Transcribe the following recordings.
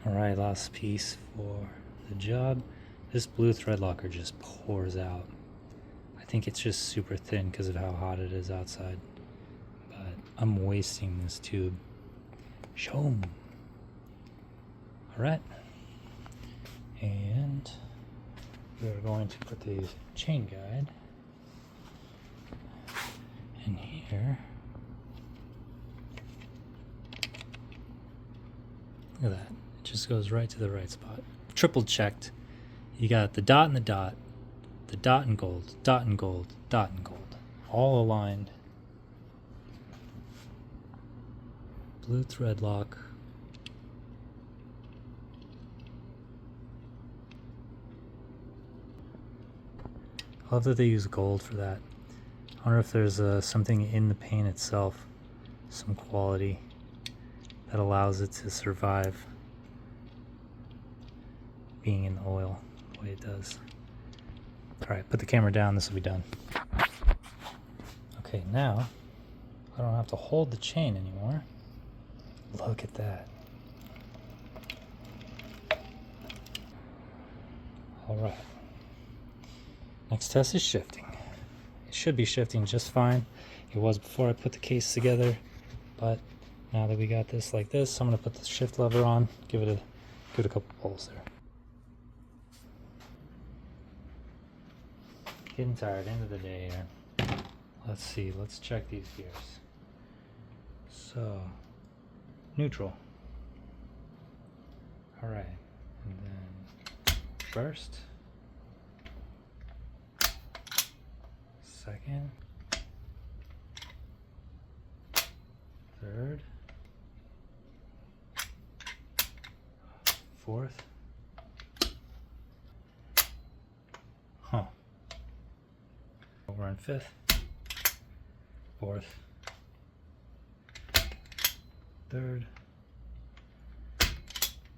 Alright, last piece for the job. This blue thread locker just pours out. I think it's just super thin because of how hot it is outside. But I'm wasting this tube. Show 'em. Alright. And we're going to put the chain guide in here. Look at that. It just goes right to the right spot. Triple checked. You got the dot and the dot and gold, dot and gold, dot and gold. All aligned. Blue thread lock. I love that they use gold for that. I wonder if there's something in the paint itself, some quality that allows it to survive being in the oil the way it does. Alright, put the camera down, this will be done. Okay, now I don't have to hold the chain anymore. Look at that. Alright. Next test is shifting. It should be shifting just fine. It was before I put the case together, but now that we got this like this, I'm going to put the shift lever on, give it a couple pulls there. Getting tired, end of the day here. Let's see, let's check these gears. So, neutral. Alright, and then first, second, third, fourth. Huh. We're in fifth, fourth, third,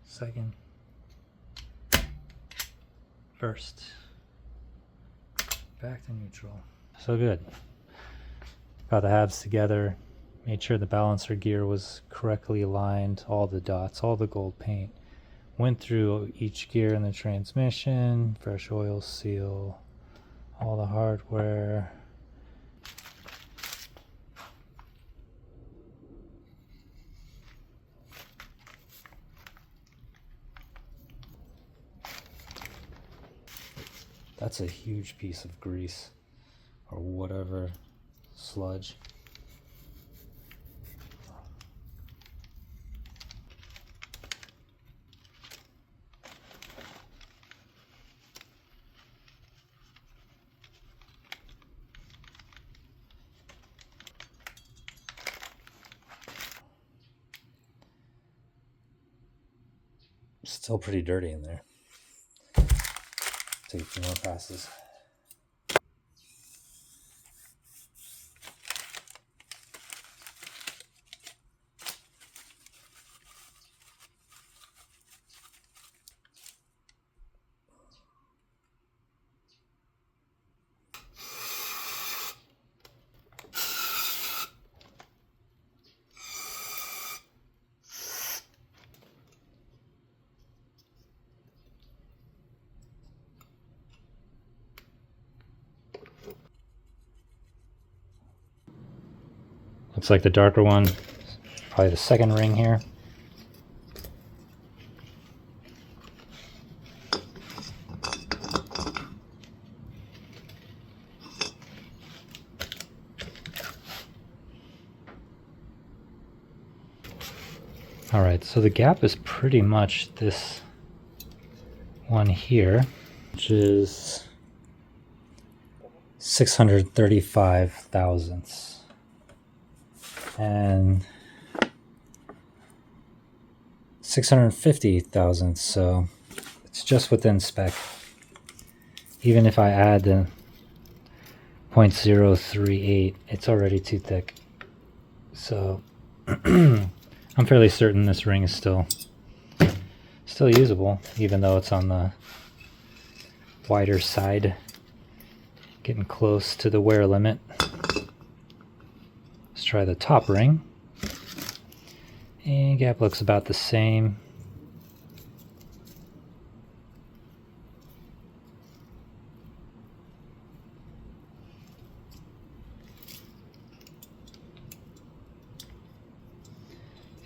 second, first. Back to neutral. So good. Got the halves together, made sure the balancer gear was correctly aligned, all the dots, all the gold paint. Went through each gear in the transmission, fresh oil seal, all the hardware. That's a huge piece of grease or whatever sludge. Still pretty dirty in there. Take a few more passes. Looks like the darker one, probably the second ring here. Alright, so the gap is pretty much this one here, which is 635 thousandths. And 650 thousandths, so it's just within spec. Even if I add the 0.038, it's already too thick. So I'm fairly certain this ring is still usable, even though it's on the wider side, getting close to the wear limit. Let's try the top ring. And gap looks about the same.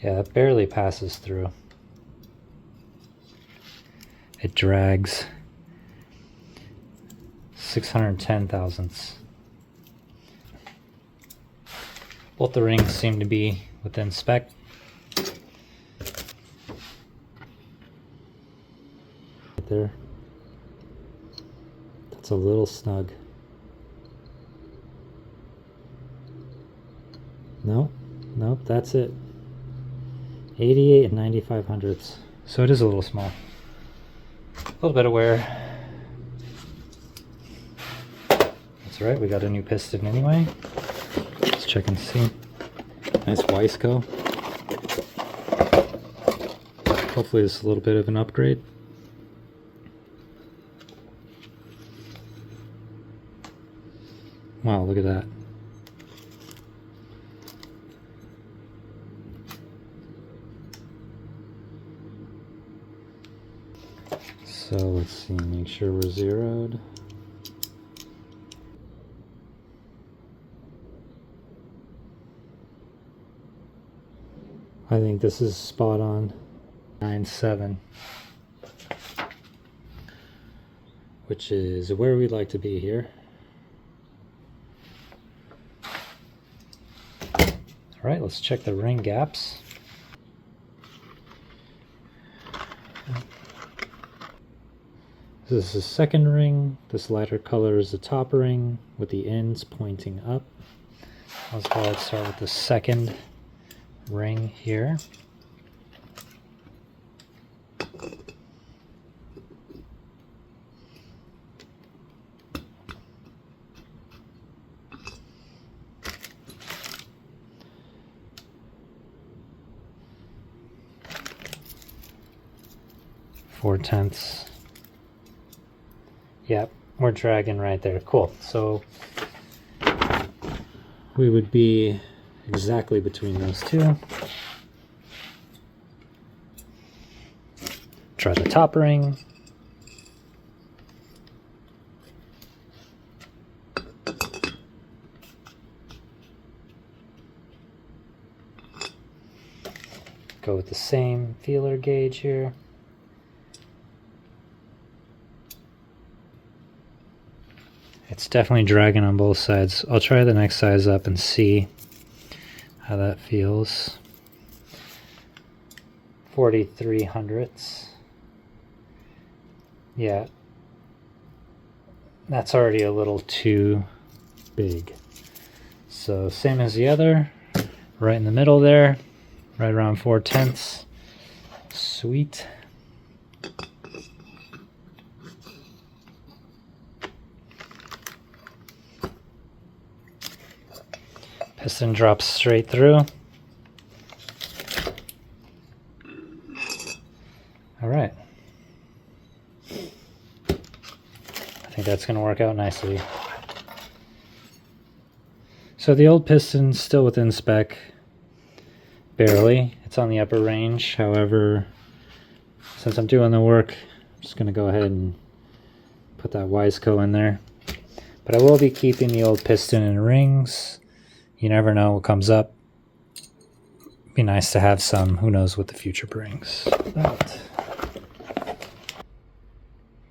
Yeah, it barely passes through. It drags 610 thousandths. Both the rings seem to be within spec. Right there. That's a little snug. Nope, nope, that's it. 88 and 95 hundredths. So it is a little small. A little bit of wear. That's right, we got a new piston anyway. Let's check and see. Nice Wiseco. Hopefully it's a little bit of an upgrade. Wow, look at that. So let's see, make sure we're zeroed. I think this is spot on. 9.7, which is where we'd like to be here. All right, let's check the ring gaps. This is the second ring. This lighter color is the top ring with the ends pointing up. Let's go ahead and start with the second ring here. Four tenths. Yep, we're dragging right there. Cool. So we would be exactly between those two. Try the top ring. Go with the same feeler gauge here. It's definitely dragging on both sides. I'll try the next size up and see how that feels. 43 hundredths. Yeah, that's already a little too big. So same as the other, right in the middle there, right around 4 tenths. Sweet. Piston drops straight through. All right. I think that's going to work out nicely. So the old piston's still within spec, barely. It's on the upper range. However, since I'm doing the work, I'm just going to go ahead and put that Wiseco in there. But I will be keeping the old piston and rings. You never know what comes up. Be nice to have some. Who knows what the future brings. But I'm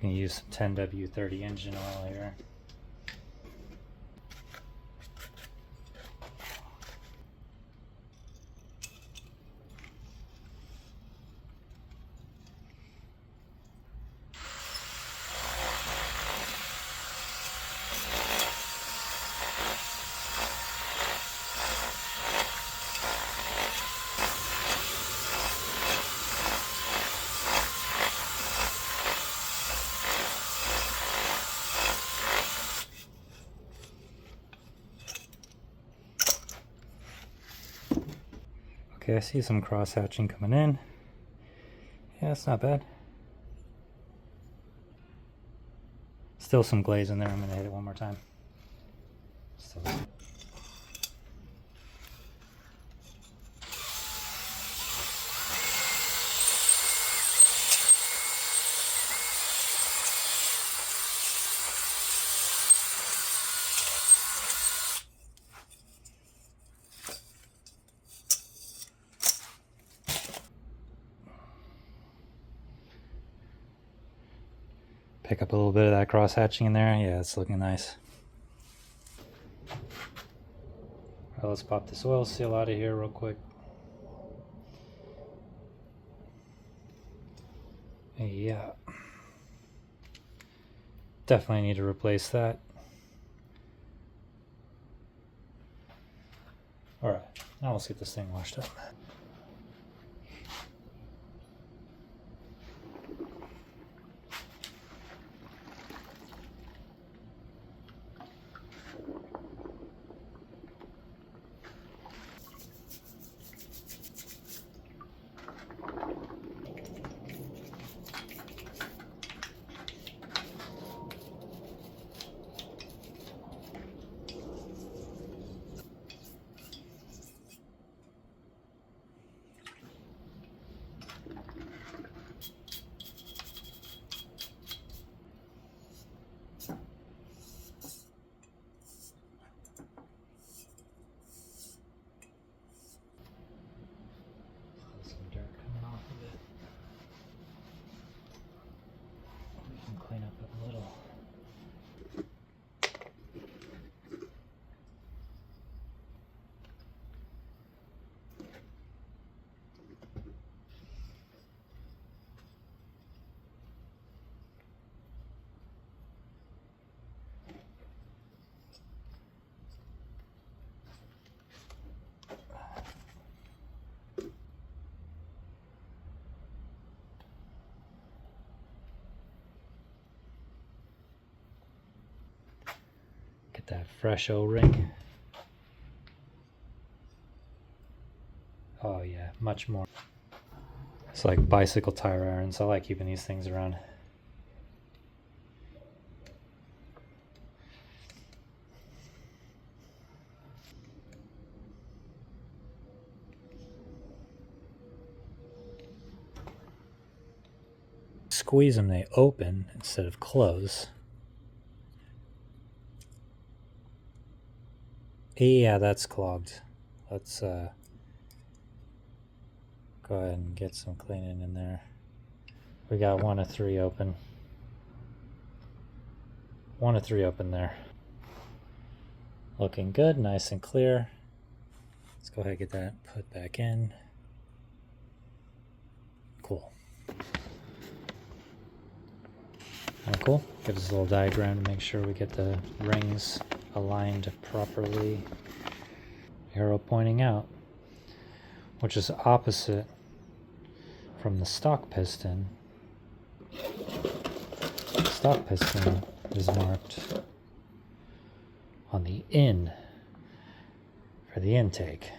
going to use some 10W30 engine oil here. Okay, I see some cross hatching coming in. Yeah, it's not bad. Still some glaze in there. I'm going to hit it one more time. So. Pick up a little bit of that cross hatching in there. Yeah, it's looking nice. All right, let's pop this oil seal out of here real quick. Yeah. Definitely need to replace that. Alright, now let's get this thing washed up. Clean up a little. Get that fresh O-ring. Oh yeah, much more. It's like bicycle tire irons. I like keeping these things around. Squeeze them, they open instead of close. Yeah, that's clogged. Let's go ahead and get some cleaning in there. We got 1 of 3 open. 1 of 3 open there. Looking good, nice and clear. Let's go ahead and get that put back in. Cool. Cool. Give us a little diagram to make sure we get the rings aligned properly. Arrow pointing out, which is opposite from the stock piston. Stock piston is marked on the in for the intake.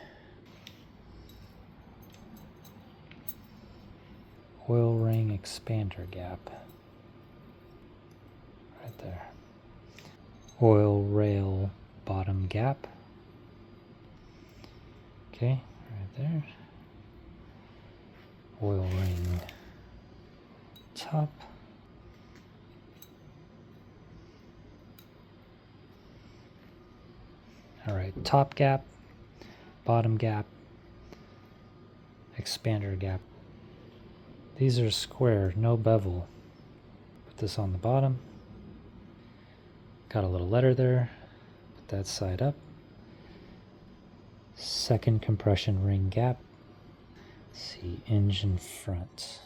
Oil ring expander gap. Right there. Oil rail bottom gap. Okay, right there. Oil ring top. All right, top gap, bottom gap, expander gap. These are square, no bevel. Put this on the bottom. Got a little letter there. Put that side up. Second compression ring gap. Let's see, engine front.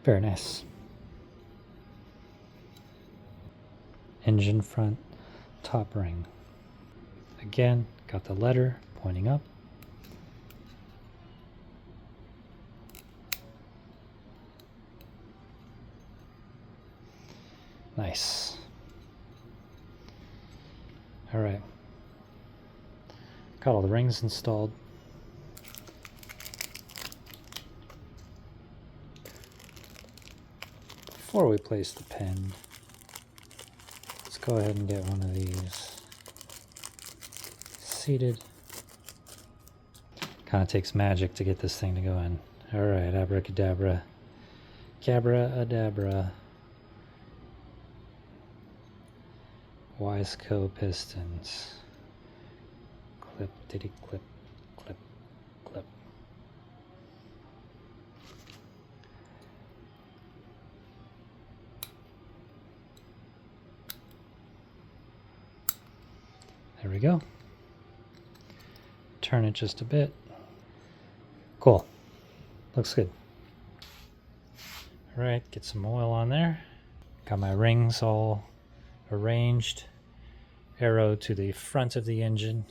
Very nice. Engine front, top ring. Again, got the letter pointing up. Nice. All right. Got all the rings installed. Before we place the pin, let's go ahead and get one of these seated. Kind of takes magic to get this thing to go in. All right, abracadabra, cabra-adabra. Wiseco pistons. Clip, diddy clip, clip, clip. There we go. Turn it just a bit. Cool. Looks good. All right, get some oil on there. Got my rings all arranged. Arrow to the front of the engine.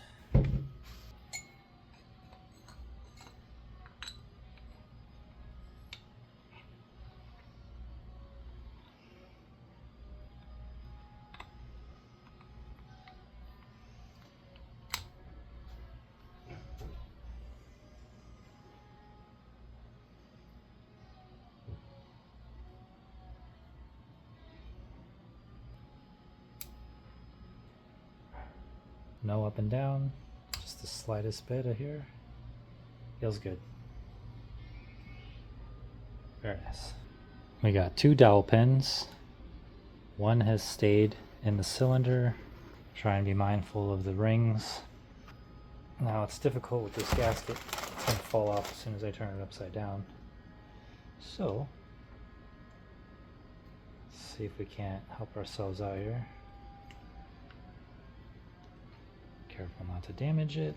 No up and down, just the slightest bit of here. Feels good. Very nice. We got 2 dowel pins. One has stayed in the cylinder. Try and be mindful of the rings. Now it's difficult with this gasket. It's going to fall off as soon as I turn it upside down. So, let's see if we can't help ourselves out here. Careful not to damage it.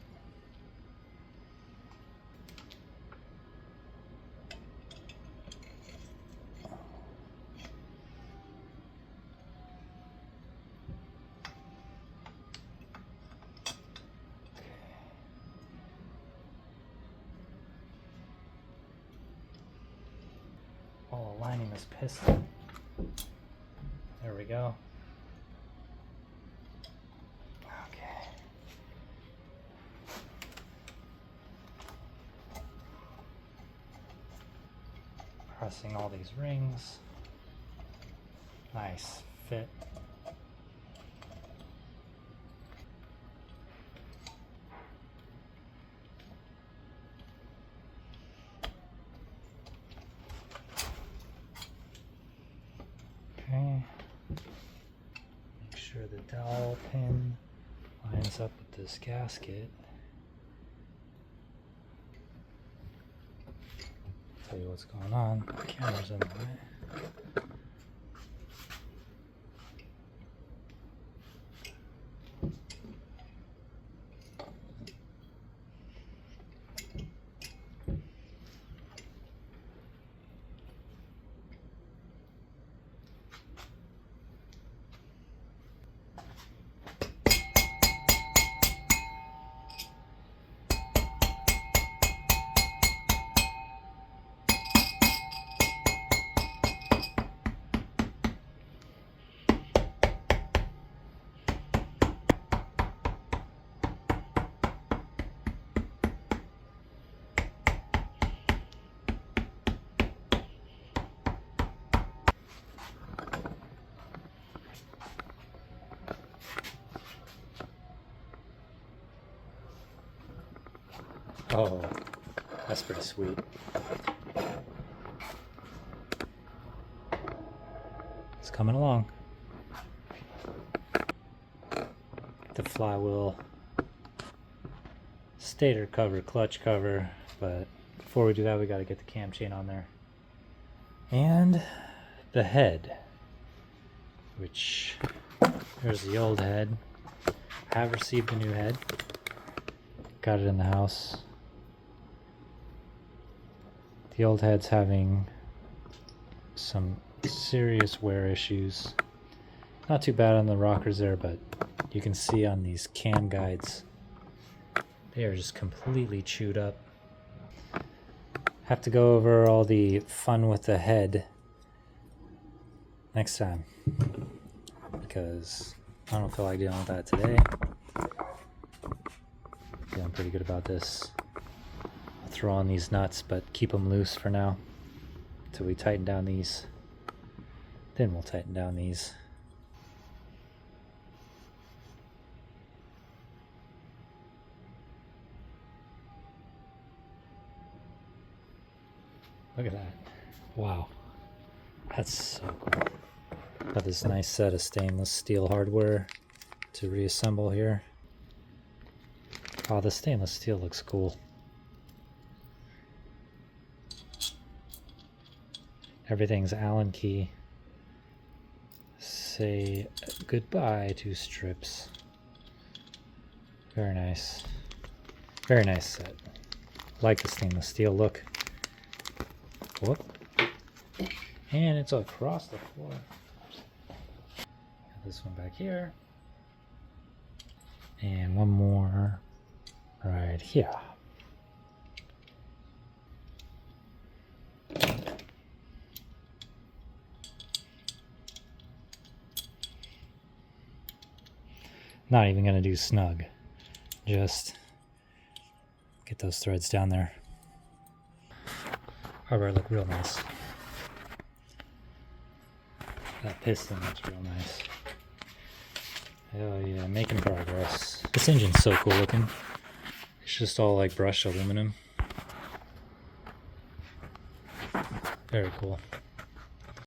While aligning this piston. There we go. Okay. Pressing all these rings. Nice fit. Okay. Make sure the dowel pin lines up with this gasket. Tell you what's going on. The camera's in the way. Oh, that's pretty sweet. It's coming along. The flywheel stator cover, clutch cover, but before we do that we got to get the cam chain on there. And the head, which there's the old head. I have received a new head. Got it in the house. The old head's having some serious wear issues. Not too bad on the rockers there, but you can see on these cam guides, they are just completely chewed up. Have to go over all the fun with the head next time, because I don't feel like dealing with that today. Feeling pretty good about this. I'll throw on these nuts, but keep them loose for now until we tighten down these. Then we'll tighten down these. Look at that. Wow. That's so cool. Got this nice set of stainless steel hardware to reassemble here. Oh, the stainless steel looks cool. Everything's Allen key. Say goodbye to strips. Very nice. Very nice set. Like the stainless steel look. Whoop. And it's across the floor. Got this one back here. And one more right here. Not even gonna do snug. Just get those threads down there. Hardware look real nice. That piston looks real nice. Hell yeah, making progress. This engine's so cool looking. It's just all like brushed aluminum. Very cool.